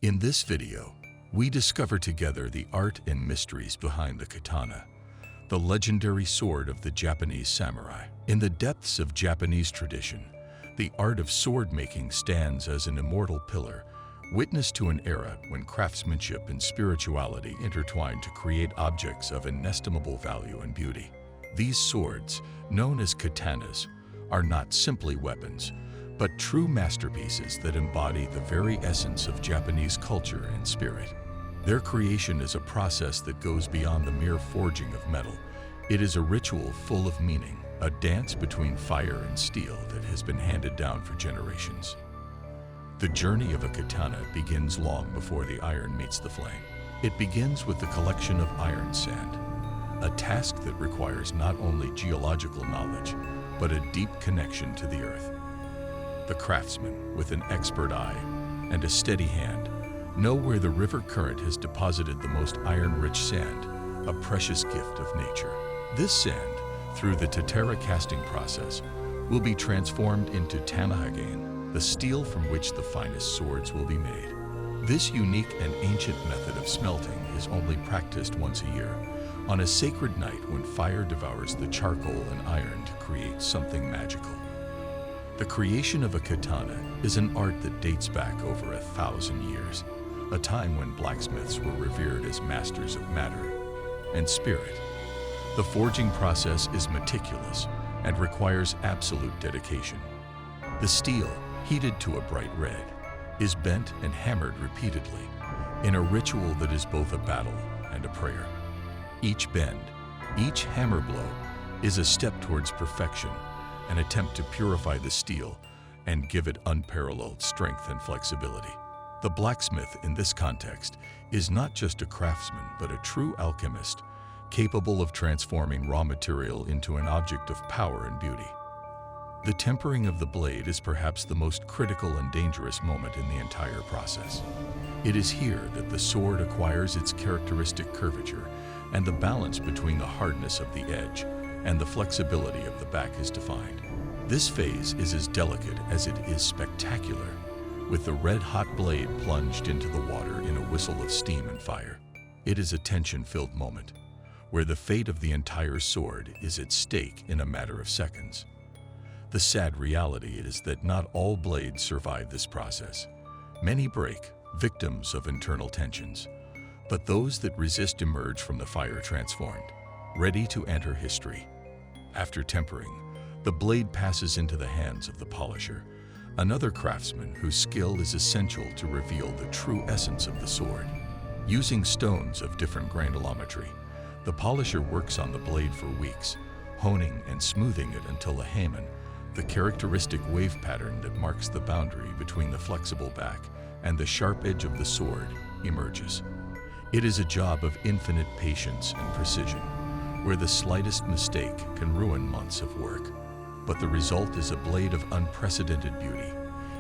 In this video, we discover together the art and mysteries behind the katana, the legendary sword of the Japanese samurai. In the depths of Japanese tradition, the art of sword making stands as an immortal pillar, witness to an era when craftsmanship and spirituality intertwined to create objects of inestimable value and beauty. These swords, known as katanas, are not simply weapons, but true masterpieces that embody the very essence of Japanese culture and spirit. Their creation is a process that goes beyond the mere forging of metal. It is a ritual full of meaning, a dance between fire and steel that has been handed down for generations. The journey of a katana begins long before the iron meets the flame. It begins with the collection of iron sand, a task that requires not only geological knowledge, but a deep connection to the earth. The craftsman, with an expert eye and a steady hand, know where the river current has deposited the most iron-rich sand, a precious gift of nature. This sand, through the tatara casting process, will be transformed into tanahagain, the steel from which the finest swords will be made. This unique and ancient method of smelting is only practiced once a year, on a sacred night when fire devours the charcoal and iron to create something magical. The creation of a katana is an art that dates back over 1,000 years, a time when blacksmiths were revered as masters of matter and spirit. The forging process is meticulous and requires absolute dedication. The steel, heated to a bright red, is bent and hammered repeatedly in a ritual that is both a battle and a prayer. Each bend, each hammer blow, is a step towards perfection, an attempt to purify the steel and give it unparalleled strength and flexibility. The blacksmith in this context is not just a craftsman, but a true alchemist, capable of transforming raw material into an object of power and beauty. The tempering of the blade is perhaps the most critical and dangerous moment in the entire process. It is here that the sword acquires its characteristic curvature, and the balance between the hardness of the edge and the flexibility of the back is defined. This phase is as delicate as it is spectacular, with the red-hot blade plunged into the water in a whistle of steam and fire. It is a tension-filled moment, where the fate of the entire sword is at stake in a matter of seconds. The sad reality is that not all blades survive this process. Many break, victims of internal tensions, but those that resist emerge from the fire transformed, ready to enter history. After tempering, the blade passes into the hands of the polisher, another craftsman whose skill is essential to reveal the true essence of the sword. Using stones of different granulometry, the polisher works on the blade for weeks, honing and smoothing it until the hamen, the characteristic wave pattern that marks the boundary between the flexible back and the sharp edge of the sword, emerges. It is a job of infinite patience and precision, where the slightest mistake can ruin months of work. But the result is a blade of unprecedented beauty,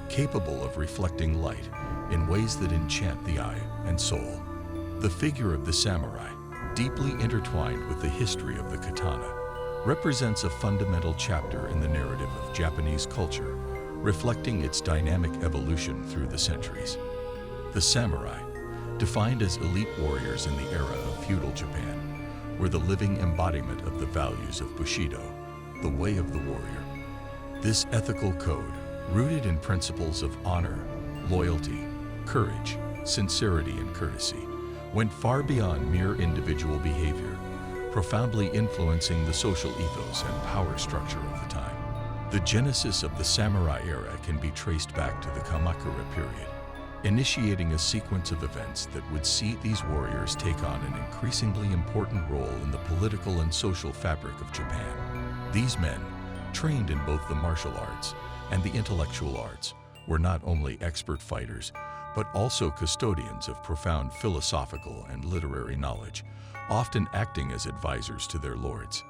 capable of reflecting light in ways that enchant the eye and soul. The figure of the samurai, deeply intertwined with the history of the katana, represents a fundamental chapter in the narrative of Japanese culture, reflecting its dynamic evolution through the centuries. The samurai, defined as elite warriors in the era of feudal Japan, were the living embodiment of the values of Bushido, the way of the warrior. This ethical code, rooted in principles of honor, loyalty, courage, sincerity, and courtesy, went far beyond mere individual behavior, profoundly influencing the social ethos and power structure of the time. The genesis of the samurai era can be traced back to the Kamakura period, initiating a sequence of events that would see these warriors take on an increasingly important role in the political and social fabric of Japan. These men, trained in both the martial arts and the intellectual arts, were not only expert fighters, but also custodians of profound philosophical and literary knowledge, often acting as advisors to their lords.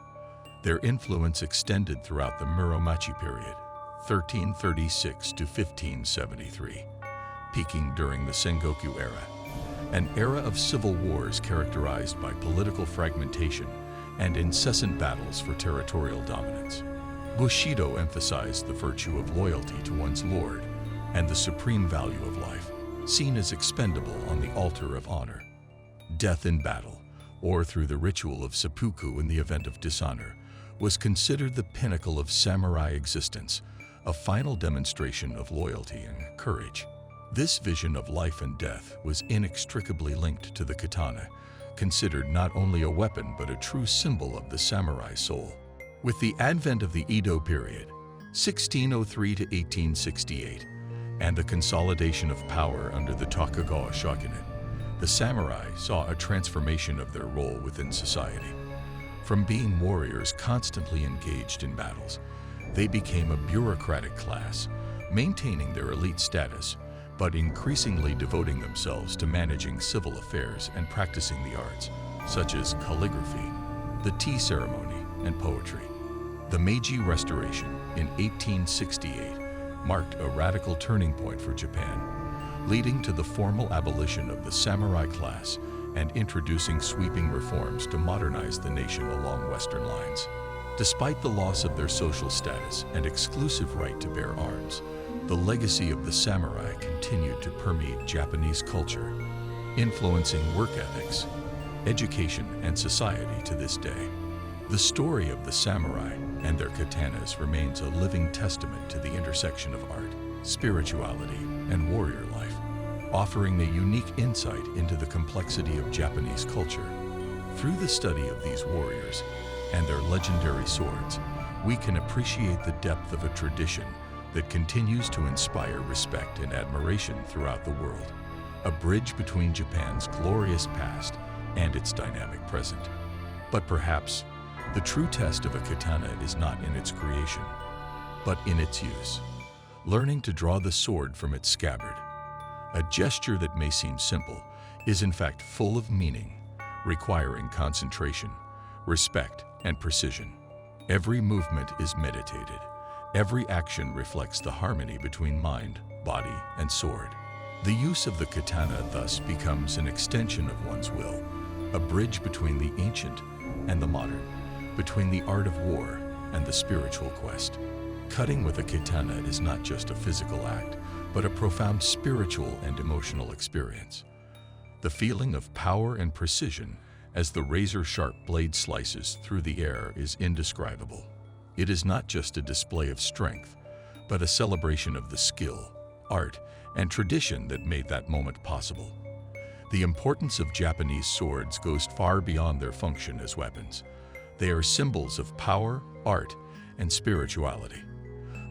Their influence extended throughout the Muromachi period, 1336 to 1573. Peaking during the Sengoku era, an era of civil wars characterized by political fragmentation and incessant battles for territorial dominance. Bushido emphasized the virtue of loyalty to one's lord and the supreme value of life. seen as expendable on the altar of honor. Death in battle, or through the ritual of seppuku in the event of dishonor, was considered the pinnacle of samurai existence, a final demonstration of loyalty and courage. This vision of life and death was inextricably linked to the katana, considered not only a weapon but a true symbol of the samurai soul. With the advent of the Edo period, 1603 to 1868, and the consolidation of power under the Tokugawa shogunate, the samurai saw a transformation of their role within society. From being warriors constantly engaged in battles, they became a bureaucratic class, maintaining their elite status, but increasingly devoting themselves to managing civil affairs and practicing the arts, such as calligraphy, the tea ceremony, and poetry. The Meiji Restoration in 1868 marked a radical turning point for Japan, leading to the formal abolition of the samurai class and introducing sweeping reforms to modernize the nation along Western lines. Despite the loss of their social status and exclusive right to bear arms, the legacy of the samurai continued to permeate Japanese culture, influencing work ethics, education, and society to this day. The story of the samurai and their katanas remains a living testament to the intersection of art, spirituality, and warrior life, offering a unique insight into the complexity of Japanese culture. Through the study of these warriors and their legendary swords, we can appreciate the depth of a tradition that continues to inspire respect and admiration throughout the world, a bridge between Japan's glorious past and its dynamic present. But perhaps the true test of a katana is not in its creation, but in its use. Learning to draw the sword from its scabbard, a gesture that may seem simple, is in fact full of meaning, requiring concentration, respect, and precision. Every movement is meditated. Every action reflects the harmony between mind, body, and sword. The use of the katana thus becomes an extension of one's will, a bridge between the ancient and the modern, between the art of war and the spiritual quest. Cutting with a katana is not just a physical act, but a profound spiritual and emotional experience. The feeling of power and precision as the razor-sharp blade slices through the air is indescribable. It is not just a display of strength, but a celebration of the skill, art, and tradition that made that moment possible. The importance of Japanese swords goes far beyond their function as weapons. They are symbols of power, art, and spirituality.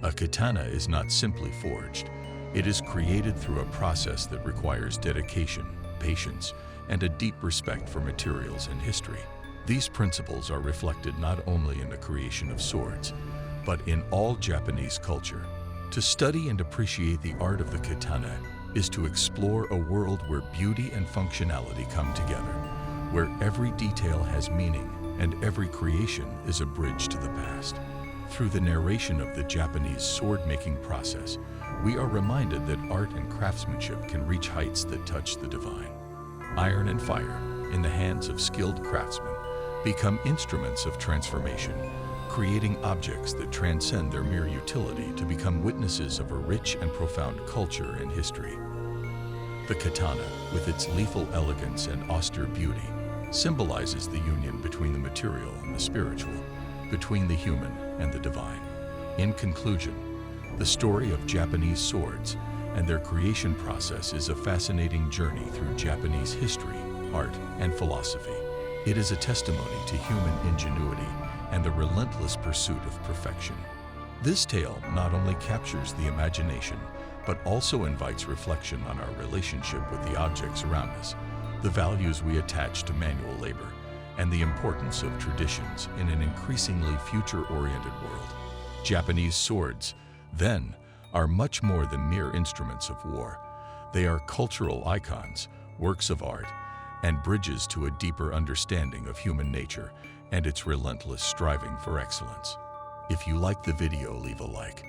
A katana is not simply forged. It is created through a process that requires dedication, patience, and a deep respect for materials and history. These principles are reflected not only in the creation of swords, but in all Japanese culture. To study and appreciate the art of the katana is to explore a world where beauty and functionality come together, where every detail has meaning and every creation is a bridge to the past. Through the narration of the Japanese sword-making process, we are reminded that art and craftsmanship can reach heights that touch the divine. Iron and fire, in the hands of skilled craftsmen, become instruments of transformation, creating objects that transcend their mere utility to become witnesses of a rich and profound culture and history. The katana, with its lethal elegance and austere beauty, symbolizes the union between the material and the spiritual, between the human and the divine. In conclusion, the story of Japanese swords and their creation process is a fascinating journey through Japanese history, art, and philosophy. It is a testimony to human ingenuity and the relentless pursuit of perfection. This tale not only captures the imagination, but also invites reflection on our relationship with the objects around us, the values we attach to manual labor, and the importance of traditions in an increasingly future-oriented world. Japanese swords, then, are much more than mere instruments of war. They are cultural icons, works of art, and bridges to a deeper understanding of human nature and its relentless striving for excellence. If you liked the video, leave a like.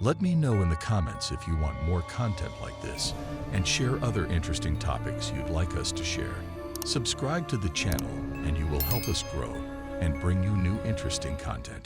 Let me know in the comments if you want more content like this, and share other interesting topics you'd like us to share. Subscribe to the channel and you will help us grow and bring you new interesting content.